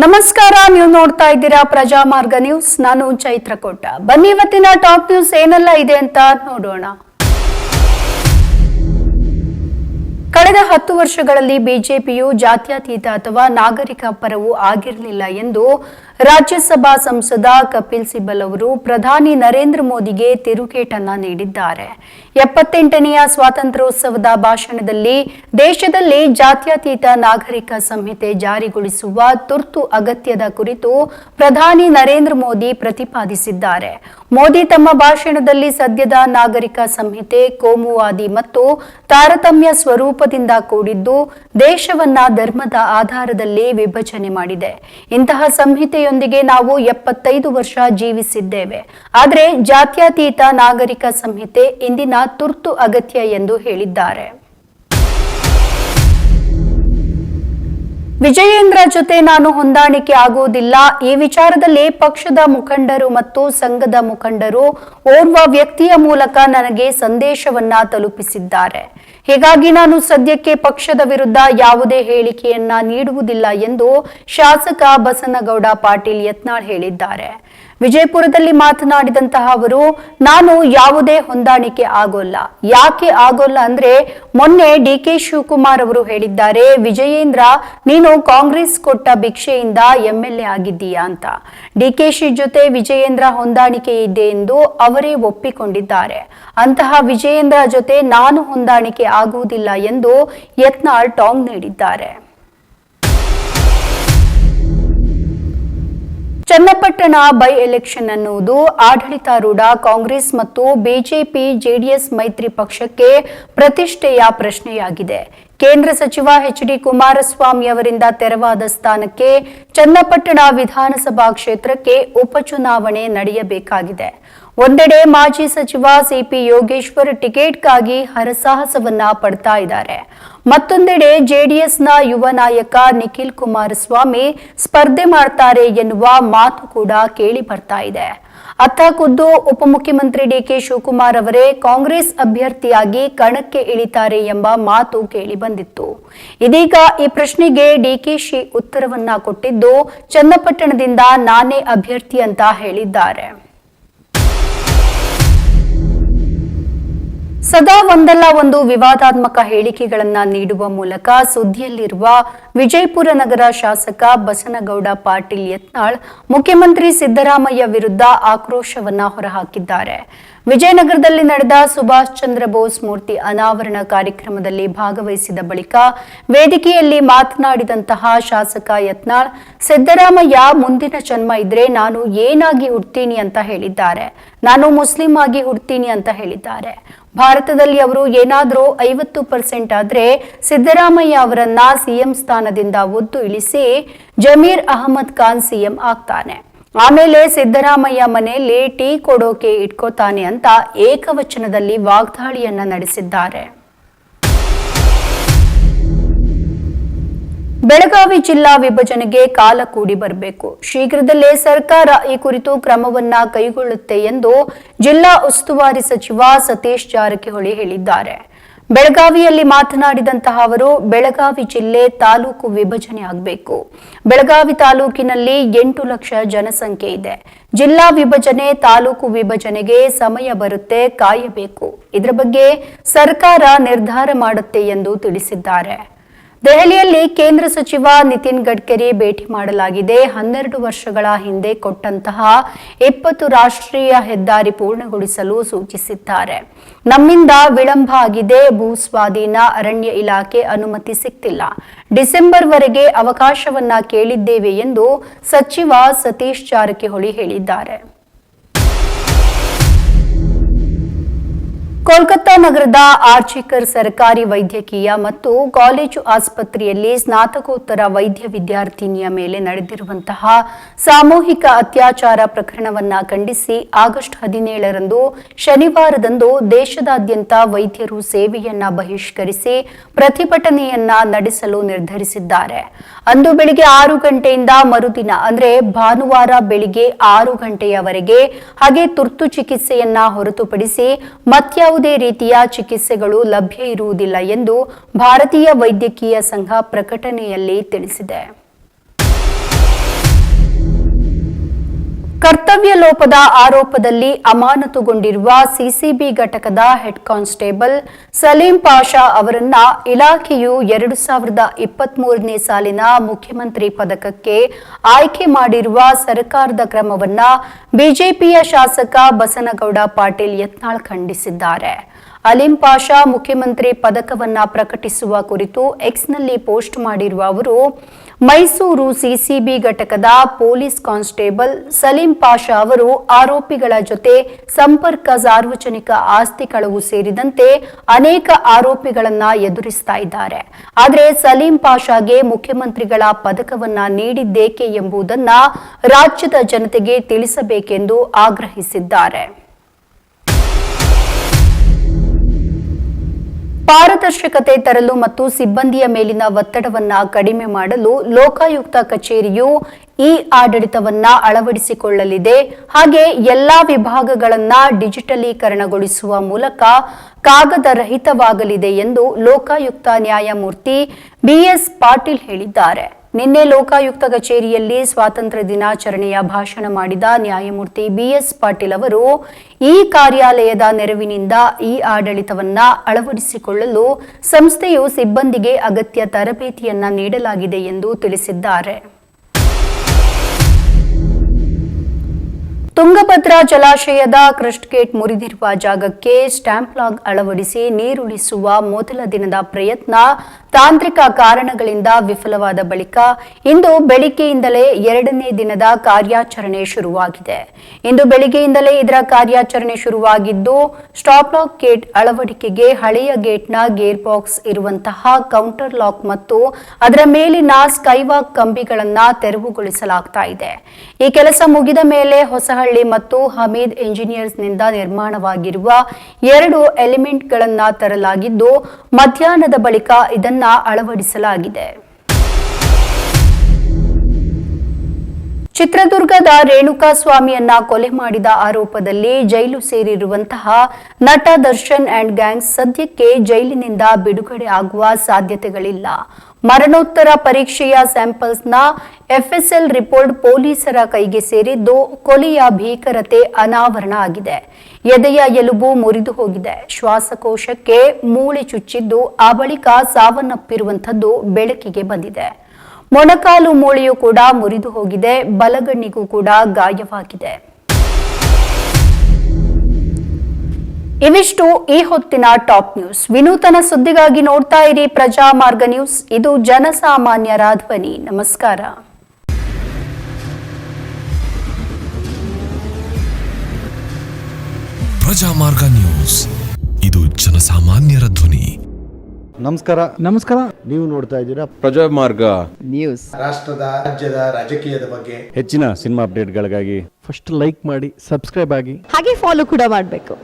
ನಮಸ್ಕಾರ, ನೀವು ನೋಡ್ತಾ ಇದ್ದೀರಾ ಪ್ರಜಾಮಾರ್ಗ ನ್ಯೂಸ್. ನಾನು ಚೈತ್ರಕೋಟ. ಬನ್ನಿ ಇವತ್ತಿನ ಟಾಪ್ ನ್ಯೂಸ್ ಏನೆಲ್ಲ ಇದೆ ಅಂತ ನೋಡೋಣ. ಕಳೆದ 10 ವರ್ಷಗಳಲ್ಲಿ ಬಿಜೆಪಿಯು ಜಾತ್ಯತೀತ ಅಥವಾ ನಾಗರಿಕ ಪರವೂ ಆಗಿರಲಿಲ್ಲ ಎಂದು ರಾಜ್ಯಸಭಾ ಸಂಸದ ಕಪಿಲ್ ಸಿಬಲ್ ಅವರು ಪ್ರಧಾನಿ ನರೇಂದ್ರ ಮೋದಿಗೆ ತಿರುಗೇಟನ್ನ ನೀಡಿದ್ದಾರೆ. 78ನೆಯ ಸ್ವಾತಂತ್ರ್ಯೋತ್ಸವದ ಭಾಷಣದಲ್ಲಿ ದೇಶದಲ್ಲಿ ಜಾತ್ಯತೀತ ನಾಗರಿಕ ಸಂಹಿತೆ ಜಾರಿಗೊಳಿಸುವ ತುರ್ತು ಅಗತ್ಯದ ಕುರಿತು ಪ್ರಧಾನಿ ನರೇಂದ್ರ ಮೋದಿ ಪ್ರತಿಪಾದಿಸಿದ್ದಾರೆ. ಮೋದಿ ತಮ್ಮ ಭಾಷಣದಲ್ಲಿ ಸದ್ಯದ ನಾಗರಿಕ ಸಂಹಿತೆ ಕೋಮುವಾದಿ ಮತ್ತು ತಾರತಮ್ಯ ಸ್ವರೂಪದಿಂದ ಕೂಡಿದ್ದು ದೇಶವನ್ನ ಧರ್ಮದ ಆಧಾರದಲ್ಲಿ ವಿಭಜನೆ ಮಾಡಿದೆ. ಇಂತಹ ಸಂಹಿತೆಯೊಂದಿಗೆ ನಾವು 75 ವರ್ಷ ಜೀವಿಸಿದ್ದೇವೆ. ಆದರೆ ಜಾತ್ಯತೀತ ನಾಗರಿಕ ಸಂಹಿತೆ ಇಂದಿನ ತುರ್ತು ಅಗತ್ಯ ಎಂದು ಹೇಳಿದ್ದಾರೆ. ವಿಜಯೇಂದ್ರ ಜೊತೆ ನಾನು ಹೊಂದಾಣಿಕೆ ಆಗುವುದಿಲ್ಲ. ಈ ವಿಚಾರದಲ್ಲಿ ಪಕ್ಷದ ಮುಖಂಡರು ಮತ್ತು ಸಂಘದ ಮುಖಂಡರು ಓರ್ವ ವ್ಯಕ್ತಿಯ ಮೂಲಕ ನನಗೆ ಸಂದೇಶವನ್ನ ತಲುಪಿಸಿದ್ದಾರೆ. ಹೀಗಾಗಿ ನಾನು ಸದ್ಯಕ್ಕೆ ಪಕ್ಷದ ವಿರುದ್ಧ ಯಾವುದೇ ಹೇಳಿಕೆಯನ್ನ ನೀಡುವುದಿಲ್ಲ ಎಂದು ಶಾಸಕ ಬಸನಗೌಡ ಪಾಟೀಲ್ ಯತ್ನಾಳ್ ಹೇಳಿದ್ದಾರೆ. ವಿಜಯಪುರದಲ್ಲಿ ಮಾತನಾಡಿದಂತಹ ಅವರು, ನಾನು ಯಾವುದೇ ಹೊಂದಾಣಿಕೆ ಆಗೋಲ್ಲ. ಯಾಕೆ ಆಗೋಲ್ಲ ಅಂದ್ರೆ ಮೊನ್ನೆ ಡಿಕೆ ಶಿವಕುಮಾರ್ ಅವರು ಹೇಳಿದ್ದಾರೆ, ವಿಜಯೇಂದ್ರ ನೀನು ಕಾಂಗ್ರೆಸ್ ಕೊಟ್ಟ ಭಿಕ್ಷೆಯಿಂದ ಎಂಎಲ್ಎ ಆಗಿದ್ದೀಯಾ ಅಂತ. ಡಿಕೆಶಿ ಜೊತೆ ವಿಜಯೇಂದ್ರ ಹೊಂದಾಣಿಕೆ ಇದೆ ಎಂದು ಅವರೇ ಒಪ್ಪಿಕೊಂಡಿದ್ದಾರೆ. ಅಂತಹ ವಿಜಯೇಂದ್ರ ಜೊತೆ ನಾನು ಹೊಂದಾಣಿಕೆ ಆಗುವುದಿಲ್ಲ ಎಂದು ಯತ್ನಾಳ್ ಟಾಂಗ್ ನೀಡಿದ್ದಾರೆ. ಚನ್ನಪಟ್ಟಣ ಬೈ ಎಲೆಕ್ಷನ್ ಅನ್ನುವುದು ಆಡಳಿತಾರೂಢ ಕಾಂಗ್ರೆಸ್ ಮತ್ತು ಬಿಜೆಪಿ ಜೆಡಿಎಸ್ ಮೈತ್ರಿ ಪಕ್ಷಕ್ಕೆ ಪ್ರತಿಷ್ಠೆಯ ಪ್ರಶ್ನೆಯಾಗಿದೆ. ಕೇಂದ್ರ ಸಚಿವ ಎಚ್.ಡಿ. ಕುಮಾರಸ್ವಾಮಿ ಅವರಿಂದ ತೆರವಾದ ಸ್ಥಾನಕ್ಕೆ ಚನ್ನಪಟ್ಟಣ ವಿಧಾನಸಭಾ ಕ್ಷೇತ್ರಕ್ಕೆ ಉಪಚುನಾವಣೆ ನಡೆಯಬೇಕಾಗಿದೆ. ಒಂದೆಡೆ ಮಾಜಿ ಸಚಿವ ಸಿಪಿ ಯೋಗೇಶ್ವರ್ ಟಿಕೆಟ್ಗಾಗಿ ಹರಸಾಹಸವನ್ನ ಪಡ್ತಾ ಇದ್ದಾರೆ. ಮತ್ತೊಂದೆಡೆ ಜೆಡಿಎಸ್ನ ಯುವ ನಾಯಕ ನಿಖಿಲ್ ಕುಮಾರಸ್ವಾಮಿ ಸ್ಪರ್ಧೆ ಮಾಡ್ತಾರೆ ಎನ್ನುವ ಮಾತು ಕೂಡ ಕೇಳಿ ಬರ್ತಾ ಇದೆ. ಅತ್ತ ಖುದ್ದು ಉಪಮುಖ್ಯಮಂತ್ರಿ ಡಿಕೆ ಶಿವಕುಮಾರ್ ಅವರೇ ಕಾಂಗ್ರೆಸ್ ಅಭ್ಯರ್ಥಿಯಾಗಿ ಕಣಕ್ಕೆ ಇಳಿತಾರೆ ಎಂಬ ಮಾತು ಕೇಳಿ ಬಂದಿತ್ತು. ಇದೀಗ ಈ ಪ್ರಶ್ನೆಗೆ ಡಿಕೆಶಿ ಉತ್ತರವನ್ನ ಕೊಟ್ಟಿದ್ದು, ಚನ್ನಪಟ್ಟಣದಿಂದ ನಾನೇ ಅಭ್ಯರ್ಥಿ ಅಂತ ಹೇಳಿದ್ದಾರೆ. ಸದಾ ಒಂದಲ್ಲ ಒಂದು ವಿವಾದಾತ್ಮಕ ಹೇಳಿಕೆಗಳನ್ನ ನೀಡುವ ಮೂಲಕ ಸುದ್ದಿಯಲ್ಲಿರುವ ವಿಜಯಪುರ ನಗರ ಶಾಸಕ ಬಸನಗೌಡ ಪಾಟೀಲ್ ಯತ್ನಾಳ್ ಮುಖ್ಯಮಂತ್ರಿ ಸಿದ್ದರಾಮಯ್ಯ ವಿರುದ್ಧ ಆಕ್ರೋಶವನ್ನ ಹೊರಹಾಕಿದ್ದಾರೆ. ವಿಜಯನಗರದಲ್ಲಿ ನಡೆದ ಸುಭಾಷ್ ಚಂದ್ರ ಬೋಸ್ ಮೂರ್ತಿ ಅನಾವರಣ ಕಾರ್ಯಕ್ರಮದಲ್ಲಿ ಭಾಗವಹಿಸಿದ ಬಳಿಕ ವೇದಿಕೆಯಲ್ಲಿ ಮಾತನಾಡಿದಂತಹ ಶಾಸಕ ಯತ್ನಾಳ್, ಸಿದ್ದರಾಮಯ್ಯ ಮುಂದಿನ ಜನ್ಮ ಇದ್ರೆ ನಾನು ಏನಾಗಿ ಹುಡ್ತೀನಿ ಅಂತ ಹೇಳಿದ್ದಾರೆ. ನಾನು ಮುಸ್ಲಿಂ ಆಗಿ ಹುಡ್ತೀನಿ ಅಂತ ಹೇಳಿದ್ದಾರೆ. ಭಾರತದಲ್ಲಿ ಅವರು ಏನಾದರೂ 50% ಆದ್ರೆ ಸಿದ್ದರಾಮಯ್ಯ ಅವರನ್ನ ಸಿಎಂ ಸ್ಥಾನದಿಂದ ಒದ್ದು ಇಳಿಸಿ ಜಮೀರ್ ಅಹಮದ್ ಖಾನ್ ಸಿಎಂ ಆಗ್ತಾನೆ. ಆಮೇಲೆ ಸಿದ್ದರಾಮಯ್ಯ ಮನೆಯಲ್ಲಿ ಟೀ ಕೊಡೋಕೆ ಇಟ್ಕೋತಾನೆ ಅಂತ ಏಕವಚನದಲ್ಲಿ ವಾಗ್ದಾಳಿಯನ್ನ ನಡೆಸಿದ್ದಾರೆ. ಬೆಳಗಾವಿ ಜಿಲ್ಲಾ ವಿಭಜನೆಗೆ ಕಾಲ ಕೂಡಿ ಬರಬೇಕು. ಶೀಘ್ರದಲ್ಲೇ ಸರ್ಕಾರ ಈ ಕುರಿತು ಕ್ರಮವನ್ನ ಕೈಗೊಳ್ಳುತ್ತೆ ಎಂದು ಜಿಲ್ಲಾ ಉಸ್ತುವಾರಿ ಸಚಿವ ಸತೀಶ್ ಜಾರಕಿಹೊಳಿ ಹೇಳಿದ್ದಾರೆ. ಬೆಳಗಾವಿಯಲ್ಲಿ ಮಾತನಾಡಿದಂತಹ ಅವರು, ಬೆಳಗಾವಿ ಜಿಲ್ಲೆ ತಾಲೂಕು ವಿಭಜನೆ ಆಗಬೇಕು. ಬೆಳಗಾವಿ ತಾಲೂಕಿನಲ್ಲಿ 8 ಲಕ್ಷ ಜನಸಂಖ್ಯೆ ಇದೆ. ಜಿಲ್ಲಾ ವಿಭಜನೆ ತಾಲೂಕು ವಿಭಜನೆಗೆ ಸಮಯ ಬರುತ್ತೆ, ಕಾಯಬೇಕು. ಇದರ ಬಗ್ಗೆ ಸರ್ಕಾರ ನಿರ್ಧಾರ ಮಾಡುತ್ತೆ ಎಂದು ತಿಳಿಸಿದ್ದಾರೆ. ದೆಹಲಿಯಲ್ಲಿ ಕೇಂದ್ರ ಸಚಿವ ನಿತಿನ್ ಗಡ್ಕರಿ ಭೇಟಿ ಮಾಡಲಾಗಿದೆ. 12 ವರ್ಷಗಳ ಹಿಂದೆ ಕೊಟ್ಟಂತಹ 20 ರಾಷ್ಟ್ರೀಯ ಹೆದ್ದಾರಿ ಪೂರ್ಣಗೊಳಿಸಲು ಸೂಚಿಸಿದ್ದಾರೆ. ನಮ್ಮಿಂದ ವಿಳಂಬ ಆಗಿದೆ. ಭೂ ಸ್ವಾಧೀನ, ಅರಣ್ಯ ಇಲಾಖೆ ಅನುಮತಿ ಸಿಕ್ತಿಲ್ಲ. ಡಿಸೆಂಬರ್ ವರೆಗೆ ಅವಕಾಶವನ್ನ ಕೇಳಿದ್ದೇವೆ ಎಂದು ಸಚಿವ ಸತೀಶ್ ಜಾರಕಿಹೊಳಿ ಹೇಳಿದ್ದಾರೆ. ಕೋಲ್ಕತ್ತಾ ನಗರದ ಆರ್ಜಿಕರ್ ಸರ್ಕಾರಿ ವೈದ್ಯಕೀಯ ಮತ್ತು ಕಾಲೇಜು ಆಸ್ಪತ್ರೆಯಲ್ಲಿ ಸ್ನಾತಕೋತ್ತರ ವೈದ್ಯ ವಿದ್ಯಾರ್ಥಿನಿಯ ಮೇಲೆ ನಡೆದಿರುವಂತಹ ಸಾಮೂಹಿಕ ಅತ್ಯಾಚಾರ ಪ್ರಕರಣವನ್ನ ಖಂಡಿಸಿ ಆಗಸ್ಟ್ 17ರಂದು ಶನಿವಾರದಂದು ದೇಶದಾದ್ಯಂತ ವೈದ್ಯರು ಸೇವೆಯನ್ನ ಬಹಿಷ್ಕರಿಸಿ ಪ್ರತಿಭಟನೆಯನ್ನ ನಡೆಸಲು ನಿರ್ಧರಿಸಿದ್ದಾರೆ. ಅಂದು ಬೆಳಿಗ್ಗೆ 6 ಗಂಟೆಯಿಂದ ಮರುದಿನ ಅಂದ್ರೆ ಭಾನುವಾರ ಬೆಳಿಗ್ಗೆ 6 ಗಂಟೆಯವರೆಗೆ ಹಾಗೆ ತುರ್ತು ಚಿಕಿತ್ಸೆಯನ್ನ ಹೊರತುಪಡಿಸಿ ಮತ್ಯಾವುದೇ ರೀತಿಯ ಚಿಕಿತ್ಸೆಗಳು ಲಭ್ಯ ಇರುವುದಿಲ್ಲ ಎಂದು ಭಾರತೀಯ ವೈದ್ಯಕೀಯ ಸಂಘ ಪ್ರಕಟಣೆಯಲ್ಲಿ ತಿಳಿಸಿದೆ. ಕರ್ತವ್ಯ ಲೋಪದ ಆರೋಪದಲ್ಲಿ ಅಮಾನತುಗೊಂಡಿರುವ ಸಿಸಿಬಿ ಘಟಕದ ಹೆಡ್ ಕಾನ್ಸ್ಟೇಬಲ್ ಸಲೀಂ ಪಾಷಾ ಅವರನ್ನ ಇಲಾಖೆಯು 2023ನೇ ಸಾಲಿನ ಮುಖ್ಯಮಂತ್ರಿ ಪದಕಕ್ಕೆ ಆಯ್ಕೆ ಮಾಡಿರುವ ಸರ್ಕಾರದ ಕ್ರಮವನ್ನ ಬಿಜೆಪಿಯ ಶಾಸಕ ಬಸನಗೌಡ ಪಾಟೀಲ್ ಯತ್ನಾಳ್ ಖಂಡಿಸಿದ್ದಾರೆ. ಅಲೀಂ ಪಾಷಾ ಮುಖ್ಯಮಂತ್ರಿ ಪದಕವನ್ನ ಪ್ರಕಟಿಸುವ ಕುರಿತು ಎಕ್ಸ್ನಲ್ಲಿ ಪೋಸ್ಟ್ ಮಾಡಿರುವ ಅವರು, ಮೈಸೂರು ಸಿಸಿಬಿ ಘಟಕದ ಪೊಲೀಸ್ ಕಾನ್ಸ್ಟೇಬಲ್ ಸಲೀಂ ಪಾಷಾ ಅವರು ಆರೋಪಿಗಳ ಜೊತೆ ಸಂಪರ್ಕ, ಸಾರ್ವಜನಿಕ ಆಸ್ತಿ ಕಳವು ಸೇರಿದಂತೆ ಅನೇಕ ಆರೋಪಿಗಳನ್ನ ಎದುರಿಸ್ತಾ ಇದ್ದಾರೆ. ಆದರೆ ಸಲೀಂ ಪಾಷಾಗೆ ಮುಖ್ಯಮಂತ್ರಿಗಳ ಪದಕವನ್ನ ನೀಡಿದ್ದೇಕೆ ಎಂಬುದನ್ನ ರಾಜ್ಯದ ಜನತೆಗೆ ತಿಳಿಸಬೇಕೆಂದು ಆಗ್ರಹಿಸಿದ್ದಾರೆ. ಪಾರದರ್ಶಕತೆ ತರಲು ಮತ್ತು ಸಿಬ್ಬಂದಿಯ ಮೇಲಿನ ಒತ್ತಡವನ್ನ ಕಡಿಮೆ ಮಾಡಲು ಲೋಕಾಯುಕ್ತ ಕಚೇರಿಯು ಆಡಳಿತವನ್ನ ಅಳವಡಿಸಿಕೊಳ್ಳಲಿದೆ. ಹಾಗೆ ಎಲ್ಲಾ ವಿಭಾಗಗಳನ್ನ ಡಿಜಿಟಲೀಕರಣಗೊಳಿಸುವ ಮೂಲಕ ಕಾಗದ ರಹಿತವಾಗಲಿದೆ ಎಂದು ಲೋಕಾಯುಕ್ತ ನ್ಯಾಯಮೂರ್ತಿ ಬಿಎಸ್ ಪಾಟೀಲ್ ಹೇಳಿದ್ದಾರೆ. ನಿನ್ನೆ ಲೋಕಾಯುಕ್ತ ಕಚೇರಿಯಲ್ಲಿ ಸ್ವಾತಂತ್ರ್ಯ ದಿನಾಚರಣೆಯ ಭಾಷಣ ಮಾಡಿದ ನ್ಯಾಯಮೂರ್ತಿ ಬಿಎಸ್ ಪಾಟೀಲ್ ಅವರು, ಈ ಕಾರ್ಯಾಲಯದ ನೆರವಿನಿಂದ ಆಡಳಿತವನ್ನ ಅಳವಡಿಸಿಕೊಳ್ಳಲು ಸಂಸ್ಥೆಯು ಸಿಬ್ಬಂದಿಗೆ ಅಗತ್ಯ ತರಬೇತಿಯನ್ನ ನೀಡಲಾಗಿದೆ ಎಂದು ತಿಳಿಸಿದ್ದಾರೆ. ತುಂಗಭದ್ರಾ ಜಲಾಶಯದ ಕ್ರಸ್ಟ್ ಗೇಟ್ ಮುರಿದಿರುವ ಜಾಗಕ್ಕೆ ಸ್ಟ್ಯಾಂಪ್ ಲಾಗ್ ಅಳವಡಿಸಿ ನೀರುಳಿಸುವ ಮೊದಲ ದಿನದ ಪ್ರಯತ್ನ ತಾಂತ್ರಿಕ ಕಾರಣಗಳಿಂದ ವಿಫಲವಾದ ಬಳಿಕ ಇಂದು ಬೆಳಿಗ್ಗೆಯಿಂದಲೇ 2ನೇ ದಿನದ ಕಾರ್ಯಾಚರಣೆ ಶುರುವಾಗಿದೆ. ಇಂದು ಬೆಳಿಗ್ಗೆಯಿಂದಲೇ ಇದರ ಕಾರ್ಯಾಚರಣೆ ಶುರುವಾಗಿದ್ದು, ಸ್ಟಾಪ್ ಲಾಕ್ ಗೇಟ್ ಅಳವಡಿಕೆಗೆ ಹಳೆಯ ಗೇಟ್ನ ಗೇರ್ ಬಾಕ್ಸ್ ಇರುವಂತಹ ಕೌಂಟರ್ ಲಾಕ್ ಮತ್ತು ಅದರ ಮೇಲಿನ ಸ್ಕೈವಾಕ್ ಕಂಬಿಗಳನ್ನ ತೆರವುಗೊಳಿಸಲಾಗ್ತಾ ಇದೆ. ಈ ಕೆಲಸ ಮುಗಿದ ಮೇಲೆ ಹೊಸಹಳ್ಳಿ ಮತ್ತು ಹಮೀದ್ ಇಂಜಿನಿಯರ್ಸ್ನಿಂದ ನಿರ್ಮಾಣವಾಗಿರುವ 2 ಎಲಿಮೆಂಟ್ಗಳನ್ನ ತರಲಾಗಿದ್ದು, ಮಧ್ಯಾಹ್ನದ ಬಳಿಕ ಇದನ್ನ ಅಳವಡಿಸಲಾಗಿದೆ. ಚಿತ್ರದುರ್ಗದ ರೇಣುಕಾಸ್ವಾಮಿಯನ್ನ ಕೊಲೆ ಮಾಡಿದ ಆರೋಪದಲ್ಲಿ ಜೈಲು ಸೇರಿರುವಂತಹ ನಟ ದರ್ಶನ್ ಅಂಡ್ ಗ್ಯಾಂಗ್ಸ್ ಸದ್ಯಕ್ಕೆ ಜೈಲಿನಿಂದ ಬಿಡುಗಡೆ ಆಗುವ ಸಾಧ್ಯತೆಗಳಿಲ್ಲ. ಮರಣೋತ್ತರ ಪರೀಕ್ಷೆಯ ಸ್ಯಾಂಪಲ್ಸ್ನ ಎಫ್ಎಸ್ಎಲ್ ರಿಪೋರ್ಟ್ ಪೊಲೀಸರ ಕೈಗೆ ಸೇರಿದ್ದು, ಕೊಲೆಯ ಭೀಕರತೆ ಅನಾವರಣ ಆಗಿದೆ. ಎದೆಯ ಎಲುಬು ಮುರಿದು ಹೋಗಿದೆ, ಶ್ವಾಸಕೋಶಕ್ಕೆ ಮೂಳೆ ಚುಚ್ಚಿದ್ದು, ಆ ಬಳಿಕ ಸಾವನ್ನಪ್ಪಿರುವಂಥದ್ದು ಬೆಳಕಿಗೆ ಬಂದಿದೆ. ಮೊಣಕಾಲು ಮೂಳೆಯೂ ಕೂಡ ಮುರಿದು ಹೋಗಿದೆ, ಬಲಗಣ್ಣಿಗೂ ಕೂಡ ಗಾಯವಾಗಿದೆ. ಇವಿಷ್ಟು ಈ ಹೊತ್ತಿನ ಟಾಪ್ ನ್ಯೂಸ್. ವಿನೂತನ ಸುದ್ದಿಗಾಗಿ ನೋಡ್ತಾ ಇರಿ ಪ್ರಜಾಮಾರ್ಗ ನ್ಯೂಸ್. ಇದು ಜನಸಾಮಾನ್ಯರ ಧ್ವನಿ. ನಮಸ್ಕಾರ. ಪ್ರಜಾಮಾರ್ಗ ನ್ಯೂಸ್, ಇದು ಜನಸಾಮಾನ್ಯರ ಧ್ವನಿ. ನಮಸ್ಕಾರ. ನೀವು ನೋಡ್ತಾ ಇದ್ದೀರಾ ಪ್ರಜಾಮಾರ್ಗ ನ್ಯೂಸ್. ರಾಷ್ಟ್ರದ, ರಾಜ್ಯದ ರಾಜಕೀಯದ ಬಗ್ಗೆ ಹೆಚ್ಚಿನ ಸಿನಿಮಾ ಅಪ್ಡೇಟ್ಗಳಿಗಾಗಿ ಫಸ್ಟ್ ಲೈಕ್ ಮಾಡಿ, ಸಬ್ಸ್ಕ್ರೈಬ್ ಆಗಿ, ಹಾಗೆ ಫಾಲೋ ಕೂಡ ಮಾಡಬೇಕು.